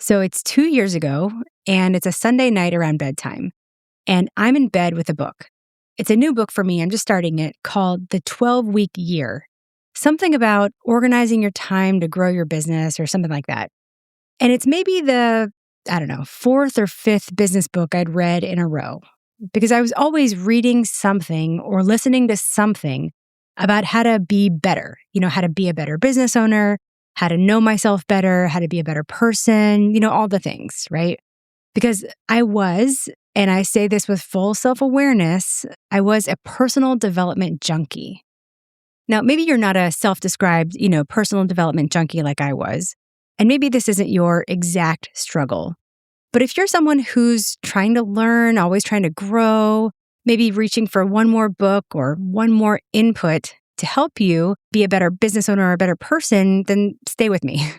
So it's 2 years ago, and it's a Sunday night around bedtime, and I'm in bed with a book. It's a new book for me. I'm just starting it, called The 12-Week Year. Something about organizing your time to grow your business or something like that. And it's maybe the, fourth or fifth business book I'd read in a row, because I was always reading something or listening to something about how to be better, how to be a better business owner, how to know myself better, how to be a better person, all the things, right? Because I was, and I say this with full self-awareness, I was a personal development junkie. Now, maybe you're not a self-described, personal development junkie like I was, and maybe this isn't your exact struggle. But if you're someone who's trying to learn, always trying to grow, maybe reaching for one more book or one more input to help you be a better business owner or a better person, then stay with me.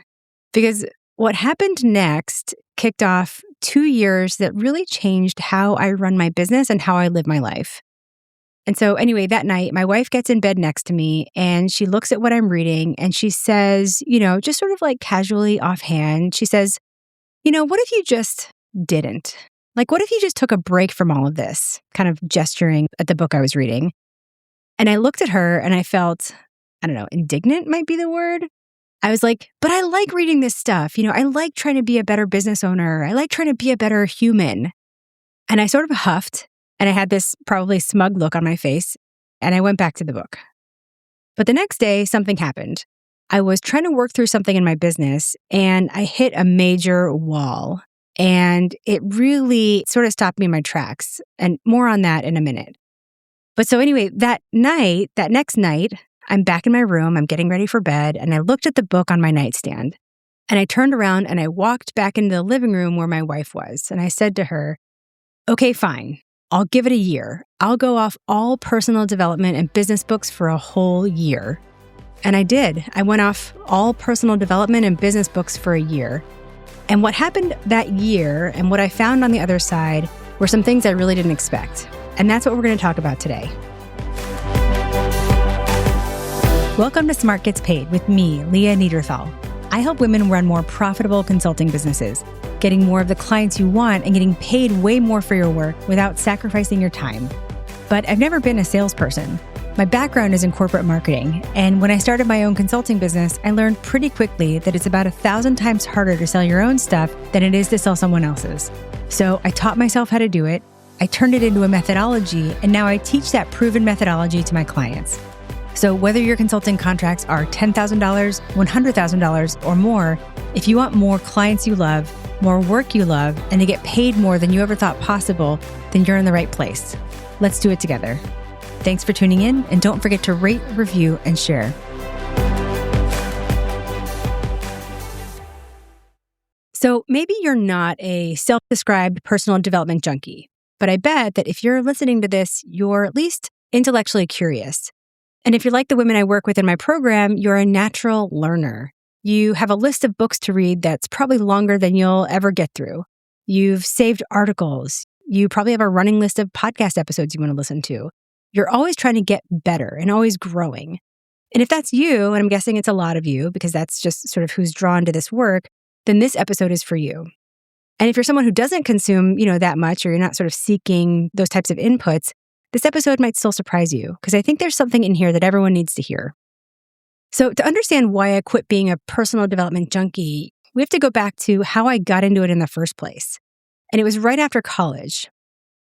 Because what happened next kicked off 2 years that really changed how I run my business and how I live my life. And so anyway, that night, my wife gets in bed next to me and she looks at what I'm reading and she says, just sort of like casually offhand, she says, what if you just didn't? Like, what if you just took a break from all of this? Kind of gesturing at the book I was reading. And I looked at her and I felt, indignant might be the word. I was like, but I like reading this stuff. I like trying to be a better business owner. I like trying to be a better human. And I sort of huffed. And I had this probably smug look on my face, and I went back to the book. But the next day, something happened. I was trying to work through something in my business, and I hit a major wall. And it really sort of stopped me in my tracks, and more on that in a minute. But so anyway, that next night, I'm back in my room, I'm getting ready for bed, and I looked at the book on my nightstand. And I turned around and I walked back into the living room where my wife was, and I said to her, okay, fine. I'll give it a year. I'll go off all personal development and business books for a whole year. And I did. I went off all personal development and business books for a year. And what happened that year and what I found on the other side were some things I really didn't expect. And that's what we're going to talk about today. Welcome to Smart Gets Paid with me, Leah Niederthal. I help women run more profitable consulting businesses, getting more of the clients you want and getting paid way more for your work without sacrificing your time. But I've never been a salesperson. My background is in corporate marketing, and when I started my own consulting business, I learned pretty quickly that it's about 1,000 times harder to sell your own stuff than it is to sell someone else's. So I taught myself how to do it, I turned it into a methodology, and now I teach that proven methodology to my clients. So whether your consulting contracts are $10,000, $100,000, or more, if you want more clients you love, more work you love, and to get paid more than you ever thought possible, then you're in the right place. Let's do it together. Thanks for tuning in, and don't forget to rate, review, and share. So maybe you're not a self-described personal development junkie, but I bet that if you're listening to this, you're at least intellectually curious. And if you're like the women I work with in my program, you're a natural learner. You have a list of books to read that's probably longer than you'll ever get through. You've saved articles. You probably have a running list of podcast episodes you want to listen to. You're always trying to get better and always growing. And if that's you, and I'm guessing it's a lot of you because that's just sort of who's drawn to this work, then this episode is for you. And if you're someone who doesn't consume, that much, or you're not sort of seeking those types of inputs, this episode might still surprise you because I think there's something in here that everyone needs to hear. So to understand why I quit being a personal development junkie, we have to go back to how I got into it in the first place. And it was right after college.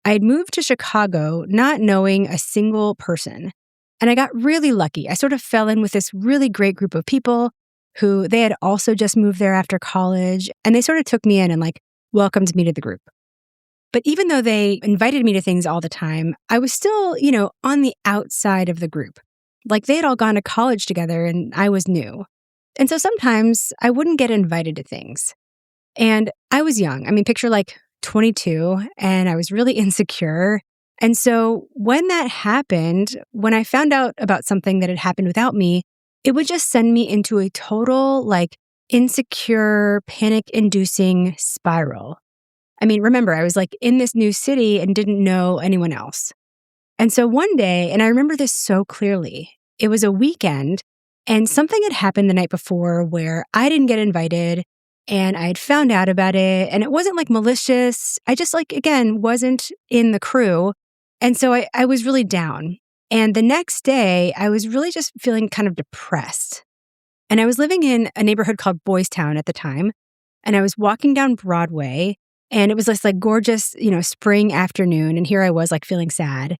I had moved to Chicago not knowing a single person. And I got really lucky. I sort of fell in with this really great group of people who they had also just moved there after college. And they sort of took me in and welcomed me to the group. But even though they invited me to things all the time, I was still, on the outside of the group. They had all gone to college together and I was new. And so sometimes I wouldn't get invited to things. And I was young. Picture 22, and I was really insecure. And so when that happened, when I found out about something that had happened without me, it would just send me into a total insecure, panic-inducing spiral. Remember, I was in this new city and didn't know anyone else. And so one day, and I remember this so clearly, it was a weekend and something had happened the night before where I didn't get invited and I had found out about it, and it wasn't like malicious. I just again, wasn't in the crew. And so I was really down. And the next day, I was really just feeling kind of depressed. And I was living in a neighborhood called Boys Town at the time. And I was walking down Broadway, and it was this gorgeous, spring afternoon. And here I was feeling sad.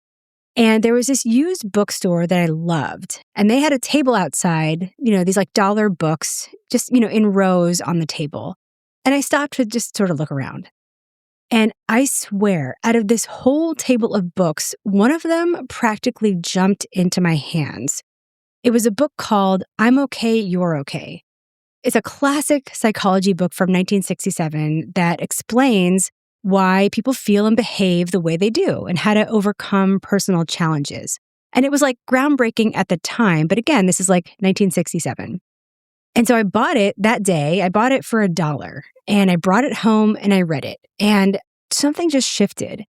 And there was this used bookstore that I loved. And they had a table outside, these dollar books, just, in rows on the table. And I stopped to just sort of look around. And I swear, out of this whole table of books, one of them practically jumped into my hands. It was a book called I'm Okay, You're Okay. It's a classic psychology book from 1967 that explains why people feel and behave the way they do and how to overcome personal challenges. And it was groundbreaking at the time. But again, this is 1967. And so I bought it that day. I bought it for $1 and I brought it home and I read it. And something just shifted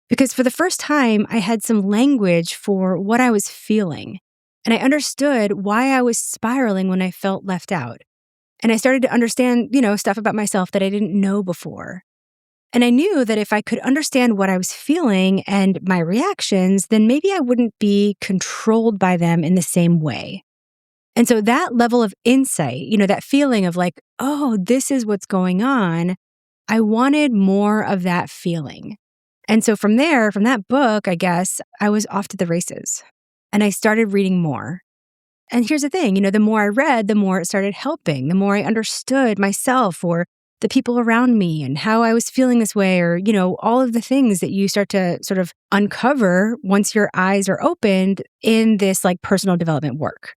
because for the first time, I had some language for what I was feeling. And I understood why I was spiraling when I felt left out. And I started to understand, stuff about myself that I didn't know before. And I knew that if I could understand what I was feeling and my reactions, then maybe I wouldn't be controlled by them in the same way. And so that level of insight, that feeling of oh, this is what's going on, I wanted more of that feeling. And so from there, from that book, I guess, I was off to the races. And I started reading more. And here's the thing, the more I read, the more it started helping, the more I understood myself or the people around me and how I was feeling this way or, all of the things that you start to sort of uncover once your eyes are opened in this personal development work.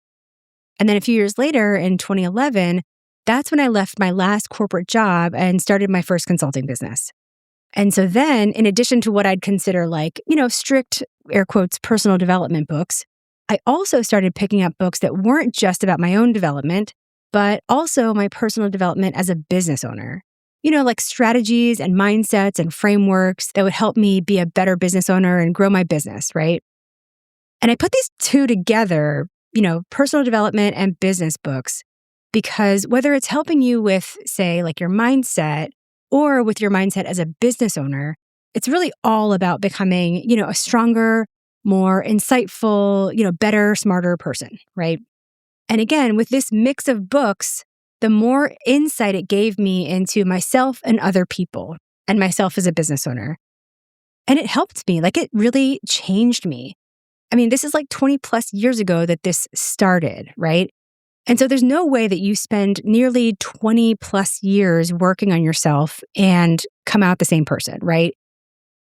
And then a few years later in 2011, that's when I left my last corporate job and started my first consulting business. And so then, in addition to what I'd consider strict, air quotes, personal development books, I also started picking up books that weren't just about my own development, but also my personal development as a business owner. Strategies and mindsets and frameworks that would help me be a better business owner and grow my business, right? And I put these two together, personal development and business books, because whether it's helping you with, say, your mindset or with your mindset as a business owner, it's really all about becoming, a stronger, more insightful, better, smarter person, right? And again, with this mix of books, the more insight it gave me into myself and other people and myself as a business owner. And it helped me, it really changed me. I mean, this is 20 plus years ago that this started, right? And so there's no way that you spend nearly 20 plus years working on yourself and come out the same person, right?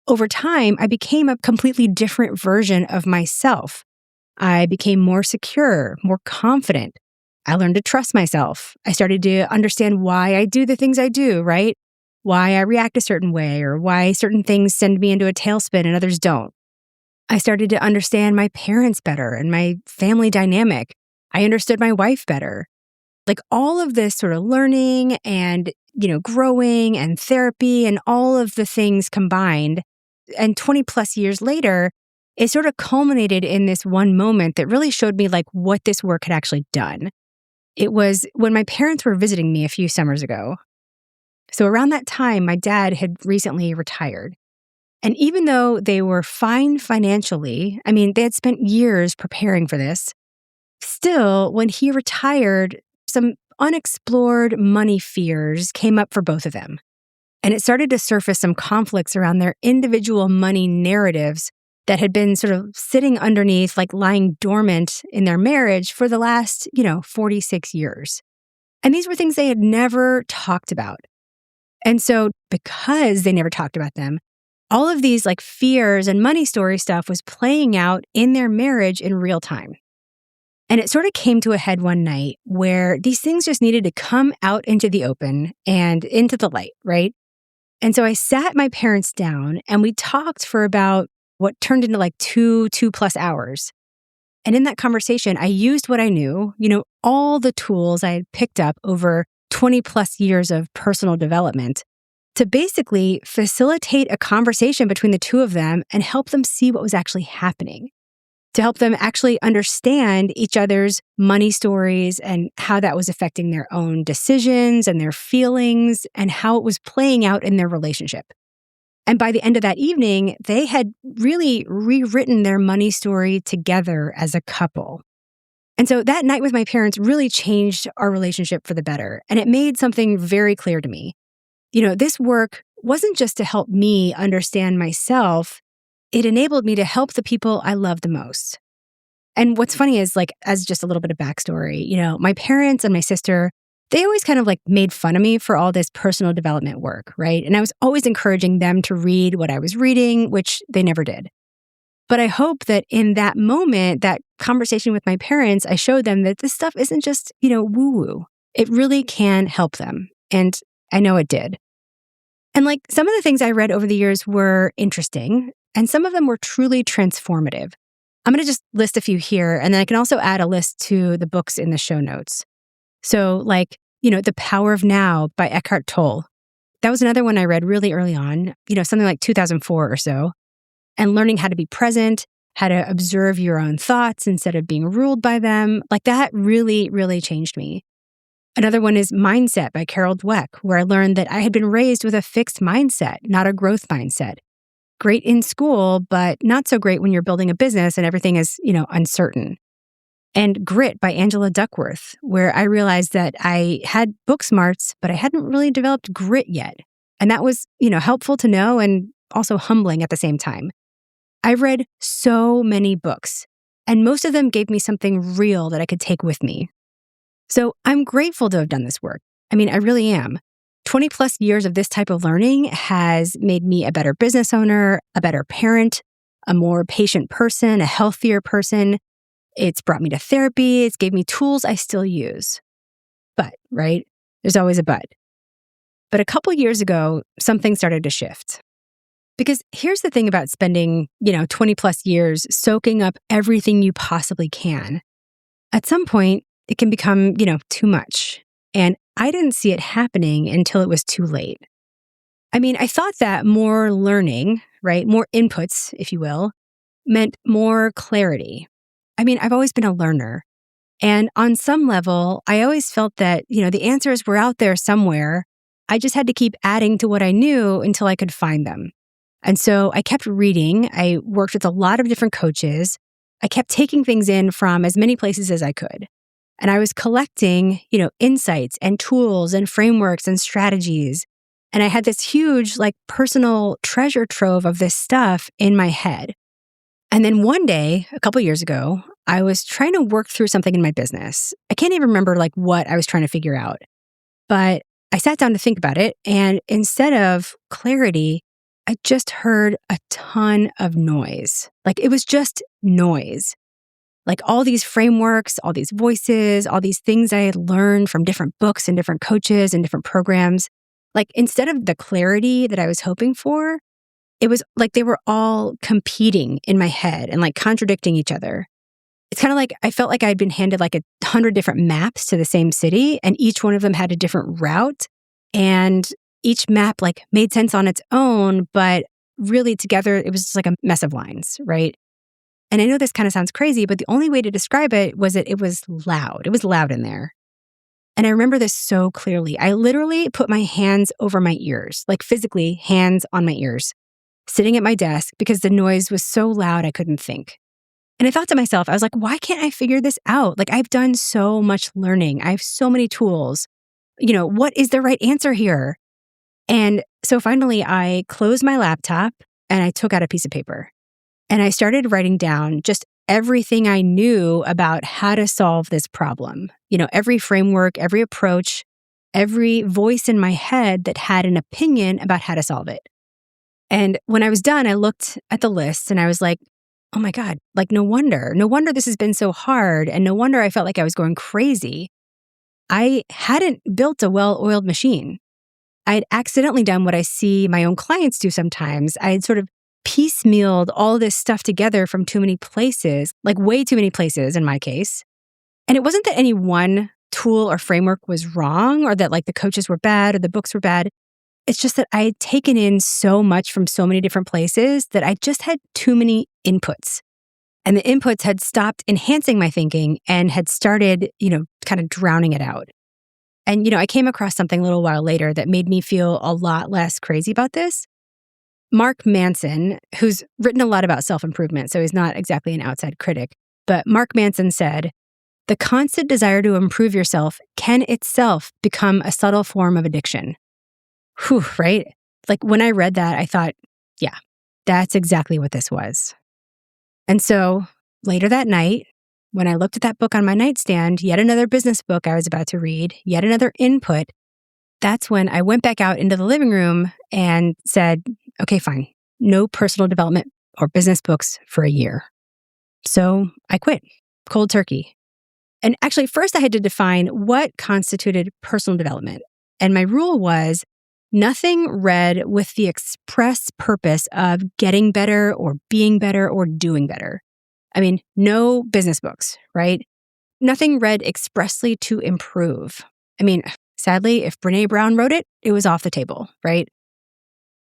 Over time, I became a completely different version of myself. I became more secure, more confident. I learned to trust myself. I started to understand why I do the things I do, right? Why I react a certain way or why certain things send me into a tailspin and others don't. I started to understand my parents better and my family dynamic. I understood my wife better. All of this sort of learning and, growing and therapy and all of the things combined. And 20 plus years later, it sort of culminated in this one moment that really showed me what this work had actually done. It was when my parents were visiting me a few summers ago. So around that time, my dad had recently retired. And even though they were fine financially, they had spent years preparing for this, still, when he retired, some unexplored money fears came up for both of them. And it started to surface some conflicts around their individual money narratives that had been sort of sitting underneath, lying dormant in their marriage for the last, 46 years. And these were things they had never talked about. And so because they never talked about them, all of these fears and money story stuff was playing out in their marriage in real time. And it sort of came to a head one night where these things just needed to come out into the open and into the light, right? And so I sat my parents down and we talked for about what turned into 2+ hours. And in that conversation, I used what I knew, all the tools I had picked up over 20 plus years of personal development to basically facilitate a conversation between the two of them and help them see what was actually happening. to help them actually understand each other's money stories and how that was affecting their own decisions and their feelings and how it was playing out in their relationship. And by the end of that evening, they had really rewritten their money story together as a couple. And so that night with my parents really changed our relationship for the better. And it made something very clear to me. This work wasn't just to help me understand myself, it enabled me to help the people I love the most. And what's funny is, as just a little bit of backstory, my parents and my sister, they always kind of made fun of me for all this personal development work, right? And I was always encouraging them to read what I was reading, which they never did. But I hope that in that moment, that conversation with my parents, I showed them that this stuff isn't just, woo-woo. It really can help them. And I know it did. And some of the things I read over the years were interesting, and some of them were truly transformative. I'm going to just list a few here, and then I can also add a list to the books in the show notes. So The Power of Now by Eckhart Tolle. That was another one I read really early on, something like 2004 or so. And learning how to be present, how to observe your own thoughts instead of being ruled by them, that really, really changed me. Another one is Mindset by Carol Dweck, where I learned that I had been raised with a fixed mindset, not a growth mindset. Great in school, but not so great when you're building a business and everything is, uncertain. And Grit by Angela Duckworth, where I realized that I had book smarts, but I hadn't really developed grit yet. And that was, helpful to know and also humbling at the same time. I read so many books, and most of them gave me something real that I could take with me. So I'm grateful to have done this work. I really am. 20 plus years of this type of learning has made me a better business owner, a better parent, a more patient person, a healthier person. It's brought me to therapy. It's gave me tools I still use. But, right? There's always a but. But a couple years ago, something started to shift. Because here's the thing about spending, 20 plus years soaking up everything you possibly can. At some point, it can become, too much. And I didn't see it happening until it was too late. I thought that more learning, right, more inputs, if you will, meant more clarity. I've always been a learner. And on some level, I always felt that, the answers were out there somewhere. I just had to keep adding to what I knew until I could find them. And so I kept reading. I worked with a lot of different coaches. I kept taking things in from as many places as I could. And I was collecting, insights and tools and frameworks and strategies. And I had this huge, personal treasure trove of this stuff in my head. And then one day, a couple years ago, I was trying to work through something in my business. I can't even remember what I was trying to figure out. But I sat down to think about it. And instead of clarity, I just heard a ton of noise. It was just noise. All these frameworks, all these voices, all these things I had learned from different books and different coaches and different programs. Instead of the clarity that I was hoping for, it was they were all competing in my head and contradicting each other. It's kind of I felt I'd been handed 100 different maps to the same city, and each one of them had a different route. And each map made sense on its own, but really together, it was just a mess of lines, right? And I know this kind of sounds crazy, but the only way to describe it was that it was loud. It was loud in there. And I remember this so clearly. I literally put my hands over my ears, physically hands on my ears, sitting at my desk because the noise was so loud I couldn't think. And I thought to myself, I was why can't I figure this out? I've done so much learning. I have so many tools. What is the right answer here? And so finally I closed my laptop and I took out a piece of paper. And I started writing down just everything I knew about how to solve this problem. Every framework, every approach, every voice in my head that had an opinion about how to solve it. And when I was done, I looked at the list and I was oh my God, no wonder this has been so hard. And no wonder I felt I was going crazy. I hadn't built a well-oiled machine. I had accidentally done what I see my own clients do sometimes. I had sort of piecemealed all this stuff together from too many places, way too many places in my case. And it wasn't that any one tool or framework was wrong or that the coaches were bad or the books were bad. It's just that I had taken in so much from so many different places that I just had too many inputs. And the inputs had stopped enhancing my thinking and had started, kind of drowning it out. And, I came across something a little while later that made me feel a lot less crazy about this. Mark Manson, who's written a lot about self-improvement, so he's not exactly an outside critic, but Mark Manson said, "The constant desire to improve yourself can itself become a subtle form of addiction." Whew, right? Like when I read that, I thought, yeah, that's exactly what this was. And so later that night, when I looked at that book on my nightstand, yet another business book I was about to read, yet another input, that's when I went back out into the living room and said, okay, fine, no personal development or business books for a year. So I quit, cold turkey. And actually, first I had to define what constituted personal development. And my rule was nothing read with the express purpose of getting better or being better or doing better. I mean, no business books, right? Nothing read expressly to improve. I mean, sadly, if Brené Brown wrote it, it was off the table, right?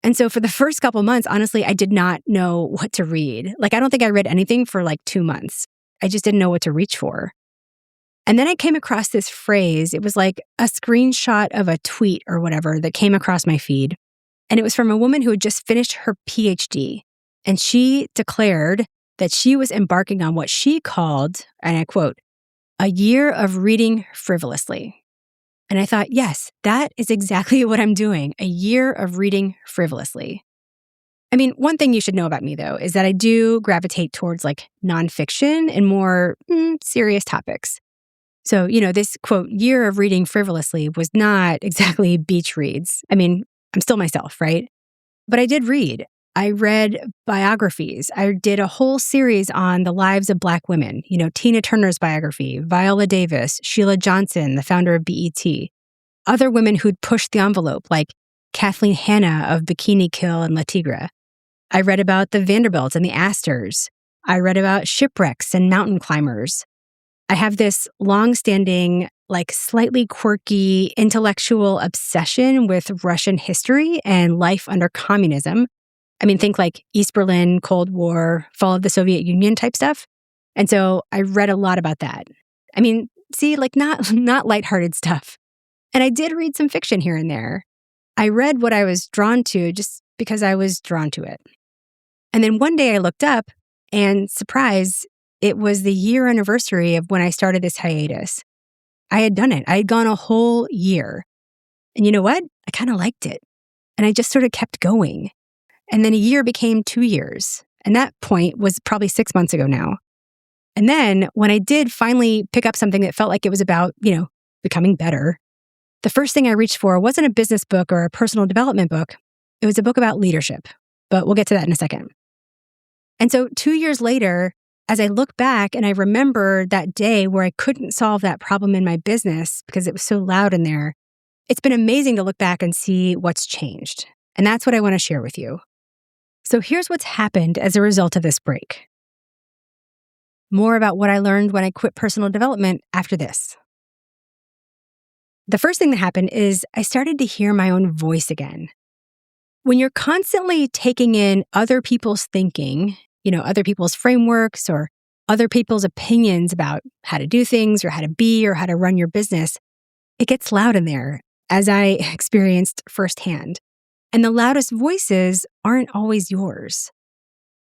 And so for the first couple months, honestly, I did not know what to read. Like, I don't think I read anything for like 2 months. I just didn't know what to reach for. And then I came across this phrase. It was like a screenshot of a tweet or whatever that came across my feed. And it was from a woman who had just finished her PhD. And she declared that she was embarking on what she called, and I quote, "a year of reading frivolously." And I thought, yes, that is exactly what I'm doing, a year of reading frivolously. I mean, one thing you should know about me, though, is that I do gravitate towards like nonfiction and more serious topics. So, this quote, year of reading frivolously was not exactly beach reads. I mean, I'm still myself, right? But I did read. I read biographies. I did a whole series on the lives of Black women. Tina Turner's biography, Viola Davis, Sheila Johnson, the founder of BET. Other women who'd pushed the envelope, like Kathleen Hanna of Bikini Kill and La Tigra. I read about the Vanderbilts and the Astors. I read about shipwrecks and mountain climbers. I have this long-standing, like slightly quirky intellectual obsession with Russian history and life under communism. I mean, think like East Berlin, Cold War, fall of the Soviet Union type stuff. And so I read a lot about that. I mean, see, like not lighthearted stuff. And I did read some fiction here and there. I read what I was drawn to just because I was drawn to it. And then one day I looked up and surprise, it was the year anniversary of when I started this hiatus. I had done it. I had gone a whole year. And you know what? I kind of liked it. And I just sort of kept going. And then a year became 2 years. And that point was probably 6 months ago now. And then when I did finally pick up something that felt like it was about, becoming better, the first thing I reached for wasn't a business book or a personal development book. It was a book about leadership. But we'll get to that in a second. And so 2 years later, as I look back and I remember that day where I couldn't solve that problem in my business because it was so loud in there, it's been amazing to look back and see what's changed. And that's what I want to share with you. So here's what's happened as a result of this break. More about what I learned when I quit personal development after this. The first thing that happened is I started to hear my own voice again. When you're constantly taking in other people's thinking, other people's frameworks or other people's opinions about how to do things or how to be or how to run your business, it gets loud in there, as I experienced firsthand. And the loudest voices aren't always yours.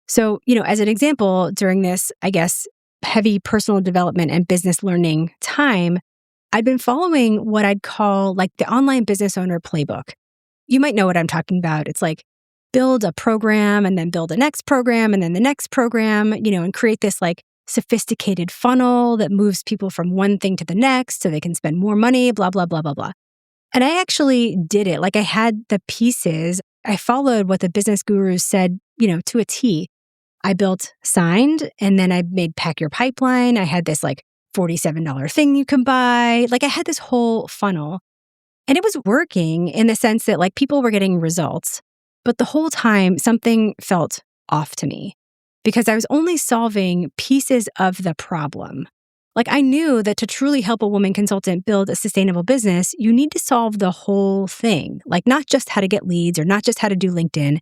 So, as an example, during this, I guess, heavy personal development and business learning time, I'd been following what I'd call like the online business owner playbook. You might know what I'm talking about. It's like build a program and then build a next program and then the next program, and create this like sophisticated funnel that moves people from one thing to the next so they can spend more money, blah, blah, blah, blah, blah. And I actually did it. Like I had the pieces. I followed what the business gurus said, to a T. I built Signed, and then I made Pack Your Pipeline. I had this like $47 thing you can buy. Like I had this whole funnel. And it was working in the sense that like people were getting results. But the whole time, something felt off to me because I was only solving pieces of the problem. Like I knew that to truly help a woman consultant build a sustainable business, you need to solve the whole thing. Like not just how to get leads or not just how to do LinkedIn,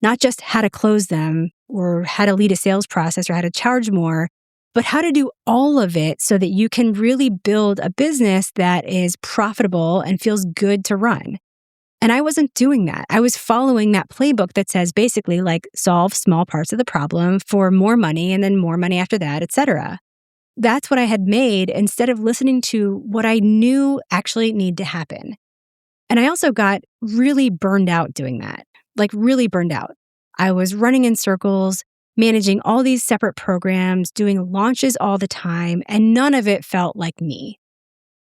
not just how to close them or how to lead a sales process or how to charge more, but how to do all of it so that you can really build a business that is profitable and feels good to run. And I wasn't doing that. I was following that playbook that says basically like solve small parts of the problem for more money and then more money after that, etc. That's what I had made instead of listening to what I knew actually needed to happen. And I also got really burned out doing that, like really burned out. I was running in circles, managing all these separate programs, doing launches all the time, and none of it felt like me.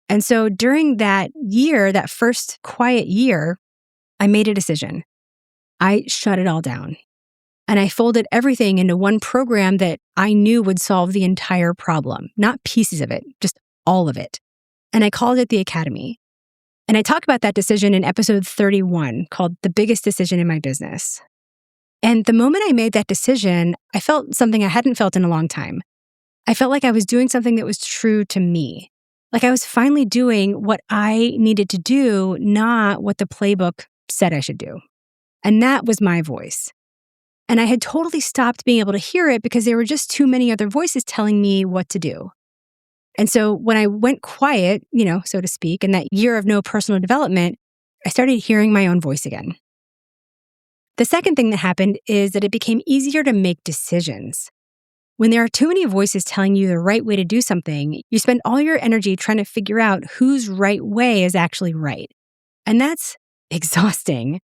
And so during that year, that first quiet year, I made a decision. I shut it all down. And I folded everything into one program that I knew would solve the entire problem, not pieces of it, just all of it. And I called it the Academy. And I talk about that decision in episode 31 called The Biggest Decision in My Business. And the moment I made that decision, I felt something I hadn't felt in a long time. I felt like I was doing something that was true to me. Like I was finally doing what I needed to do, not what the playbook said I should do. And that was my voice. And I had totally stopped being able to hear it because there were just too many other voices telling me what to do. And so when I went quiet, so to speak, in that year of no personal development, I started hearing my own voice again. The second thing that happened is that it became easier to make decisions. When there are too many voices telling you the right way to do something, you spend all your energy trying to figure out whose right way is actually right. And that's exhausting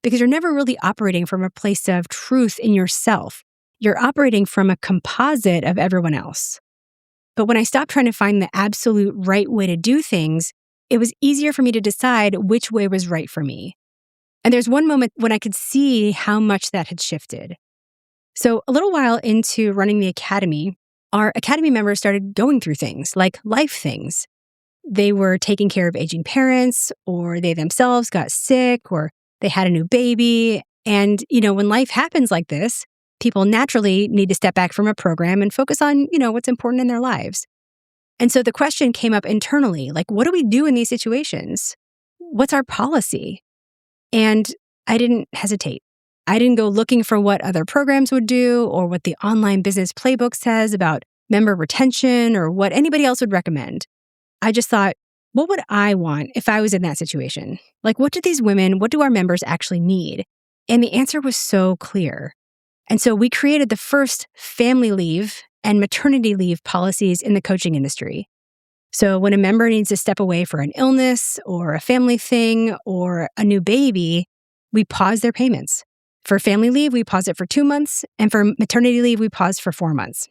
because you're never really operating from a place of truth in yourself. You're operating from a composite of everyone else. But when I stopped trying to find the absolute right way to do things, it was easier for me to decide which way was right for me. And there's one moment when I could see how much that had shifted. So a little while into running the Academy, our Academy members started going through things like life things. They were taking care of aging parents, or they themselves got sick, or they had a new baby. And, when life happens like this, people naturally need to step back from a program and focus on, what's important in their lives. And so the question came up internally, like, what do we do in these situations? What's our policy? And I didn't hesitate. I didn't go looking for what other programs would do or what the online business playbook says about member retention or what anybody else would recommend. I just thought, what would I want if I was in that situation? Like, what do our members actually need? And the answer was so clear. And so we created the first family leave and maternity leave policies in the coaching industry. So when a member needs to step away for an illness or a family thing or a new baby, we pause their payments. For family leave, we pause it for 2 months. And for maternity leave, we pause for 4 months.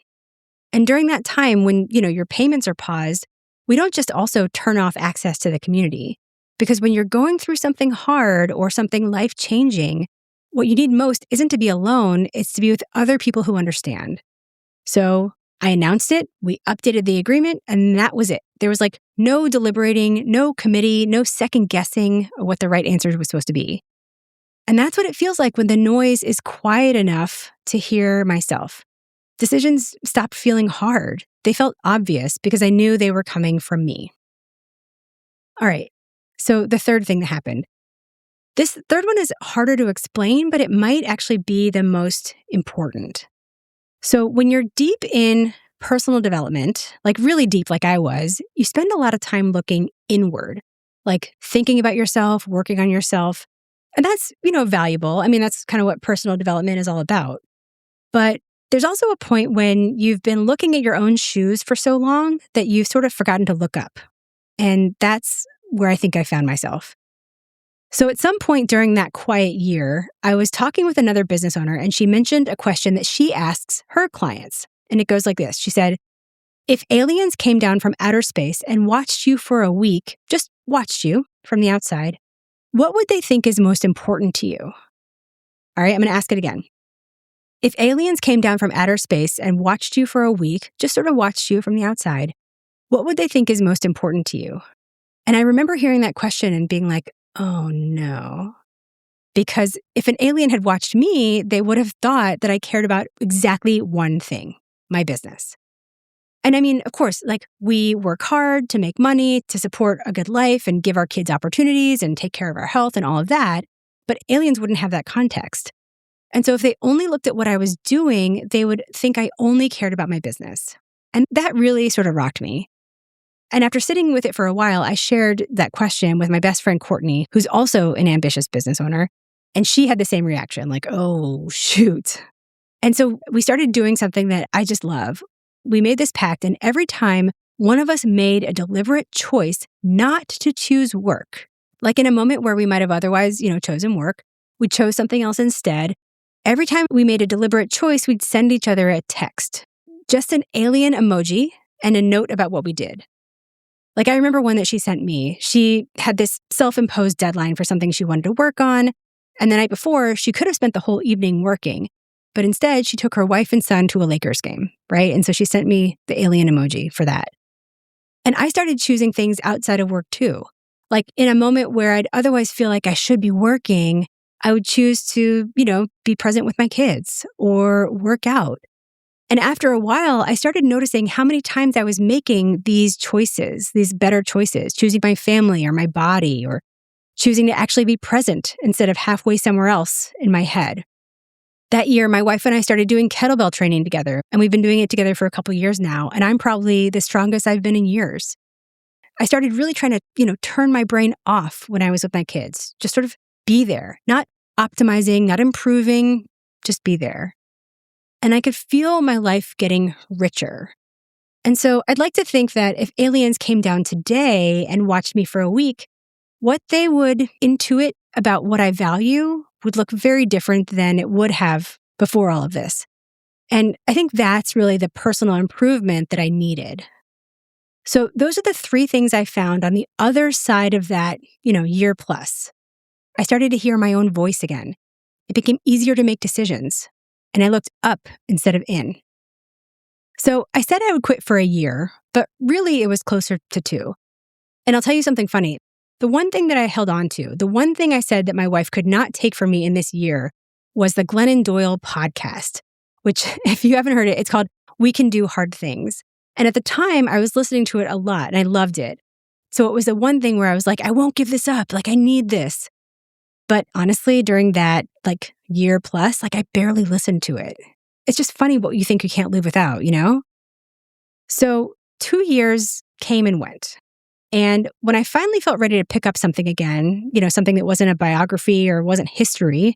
And during that time, when, your payments are paused, we don't just also turn off access to the community. Because when you're going through something hard or something life-changing, what you need most isn't to be alone, it's to be with other people who understand. So I announced it, we updated the agreement, and that was it. There was no deliberating, no committee, no second guessing of what the right answer was supposed to be. And that's what it feels like when the noise is quiet enough to hear myself. Decisions stopped feeling hard. They felt obvious because I knew they were coming from me. All right, so the third thing that happened. This third one is harder to explain, but it might actually be the most important. So when you're deep in personal development, like really deep like I was, you spend a lot of time looking inward, like thinking about yourself, working on yourself. And that's, valuable. I mean, that's kind of what personal development is all about. But there's also a point when you've been looking at your own shoes for so long that you've sort of forgotten to look up. And that's where I think I found myself. So at some point during that quiet year, I was talking with another business owner and she mentioned a question that she asks her clients. And it goes like this. She said, if aliens came down from outer space and watched you for a week, just watched you from the outside, what would they think is most important to you? All right, I'm going to ask it again. If aliens came down from outer space and watched you for a week, just sort of watched you from the outside, what would they think is most important to you? And I remember hearing that question and being like, oh no. Because if an alien had watched me, they would have thought that I cared about exactly one thing, my business. And I mean, of course, we work hard to make money, to support a good life and give our kids opportunities and take care of our health and all of that. But aliens wouldn't have that context. And so if they only looked at what I was doing, they would think I only cared about my business. And that really sort of rocked me. And after sitting with it for a while, I shared that question with my best friend, Courtney, who's also an ambitious business owner. And she had the same reaction, like, oh, shoot. And so we started doing something that I just love. We made this pact, and every time one of us made a deliberate choice not to choose work, like in a moment where we might have otherwise, chosen work, we chose something else instead. Every time we made a deliberate choice, we'd send each other a text, just an alien emoji and a note about what we did. Like I remember one that she sent me. She had this self-imposed deadline for something she wanted to work on. And the night before, she could have spent the whole evening working. But instead, she took her wife and son to a Lakers game, right? And so she sent me the alien emoji for that. And I started choosing things outside of work too. Like in a moment where I'd otherwise feel like I should be working, I would choose to, be present with my kids or work out. And after a while, I started noticing how many times I was making these choices, these better choices, choosing my family or my body, or choosing to actually be present instead of halfway somewhere else in my head. That year, my wife and I started doing kettlebell training together, and we've been doing it together for a couple of years now, and I'm probably the strongest I've been in years. I started really trying to, turn my brain off when I was with my kids, just sort of be there, not optimizing, not improving, just be there. And I could feel my life getting richer. And so I'd like to think that if aliens came down today and watched me for a week, what they would intuit about what I value would look very different than it would have before all of this. And I think that's really the personal improvement that I needed. So those are the three things I found on the other side of that, year plus. I started to hear my own voice again. It became easier to make decisions. And I looked up instead of in. So I said I would quit for a year, but really it was closer to 2. And I'll tell you something funny. The one thing that I held on to, the one thing I said that my wife could not take from me in this year was the Glennon Doyle podcast, which if you haven't heard it, it's called We Can Do Hard Things. And at the time I was listening to it a lot and I loved it. So it was the one thing where I was like, I won't give this up. Like I need this. But honestly, during that year plus, I barely listened to it. It's just funny what you think you can't live without, So 2 years came and went. And when I finally felt ready to pick up something again, something that wasn't a biography or wasn't history,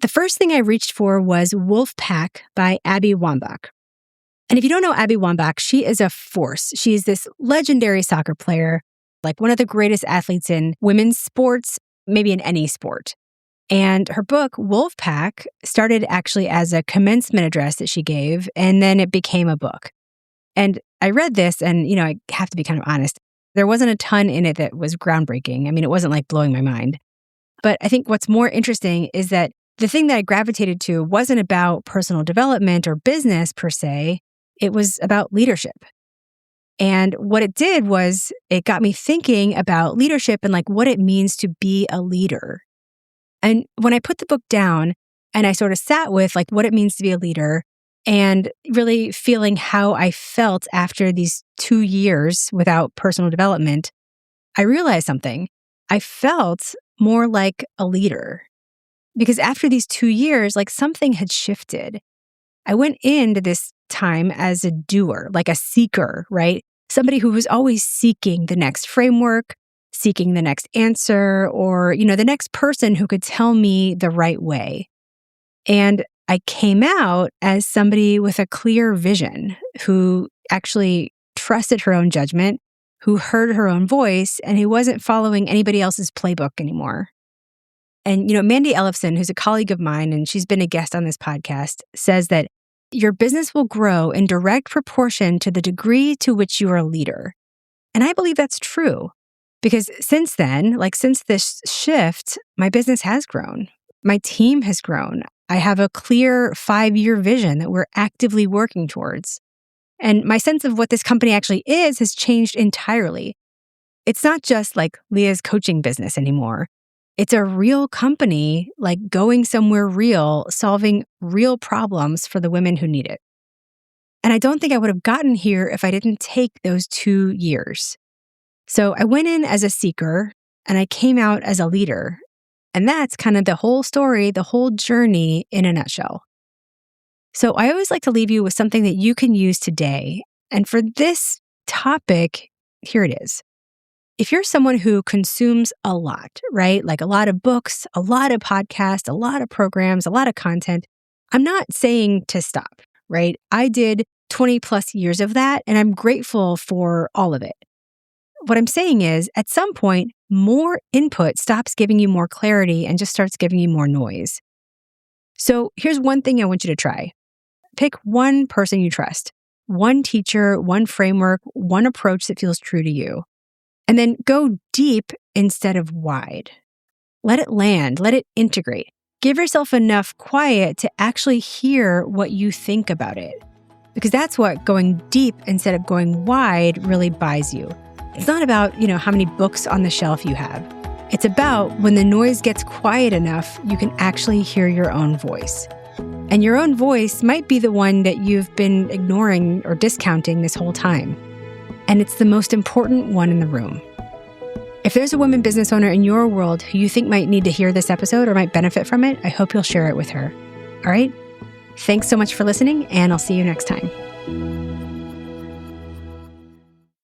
the first thing I reached for was Wolf Pack by Abby Wambach. And if you don't know Abby Wambach, she is a force. She is this legendary soccer player, one of the greatest athletes in women's sports, maybe in any sport. And her book, Wolf Pack, started actually as a commencement address that she gave, and then it became a book. And I read this, and, I have to be kind of honest, there wasn't a ton in it that was groundbreaking. I mean, it wasn't blowing my mind. But I think what's more interesting is that the thing that I gravitated to wasn't about personal development or business per se. It was about leadership. And what it did was it got me thinking about leadership and what it means to be a leader. And when I put the book down and I sort of sat with what it means to be a leader and really feeling how I felt after these 2 years without personal development, I realized something. I felt more like a leader because after these 2 years, something had shifted. I went into this time as a doer, like a seeker, right? Somebody who was always seeking the next framework, seeking the next answer, or, the next person who could tell me the right way. And I came out as somebody with a clear vision who actually trusted her own judgment, who heard her own voice, and who wasn't following anybody else's playbook anymore. And, Mandy Ellefson, who's a colleague of mine, and she's been a guest on this podcast, says that your business will grow in direct proportion to the degree to which you are a leader. And I believe that's true. Because since then, since this shift, my business has grown. My team has grown. I have a clear 5-year vision that we're actively working towards. And my sense of what this company actually is has changed entirely. It's not just Leah's coaching business anymore. It's a real company, going somewhere real, solving real problems for the women who need it. And I don't think I would have gotten here if I didn't take those 2 years. So I went in as a seeker and I came out as a leader. And that's kind of the whole story, the whole journey in a nutshell. So I always like to leave you with something that you can use today. And for this topic, here it is. If you're someone who consumes a lot, right? Like a lot of books, a lot of podcasts, a lot of programs, a lot of content, I'm not saying to stop, right? I did 20 plus years of that, and I'm grateful for all of it. What I'm saying is, at some point, more input stops giving you more clarity and just starts giving you more noise. So here's one thing I want you to try. Pick one person you trust, one teacher, one framework, one approach that feels true to you. And then go deep instead of wide. Let it land, let it integrate. Give yourself enough quiet to actually hear what you think about it. Because that's what going deep instead of going wide really buys you. It's not about, how many books on the shelf you have. It's about when the noise gets quiet enough, you can actually hear your own voice. And your own voice might be the one that you've been ignoring or discounting this whole time. And it's the most important one in the room. If there's a woman business owner in your world who you think might need to hear this episode or might benefit from it, I hope you'll share it with her. All right? Thanks so much for listening, and I'll see you next time.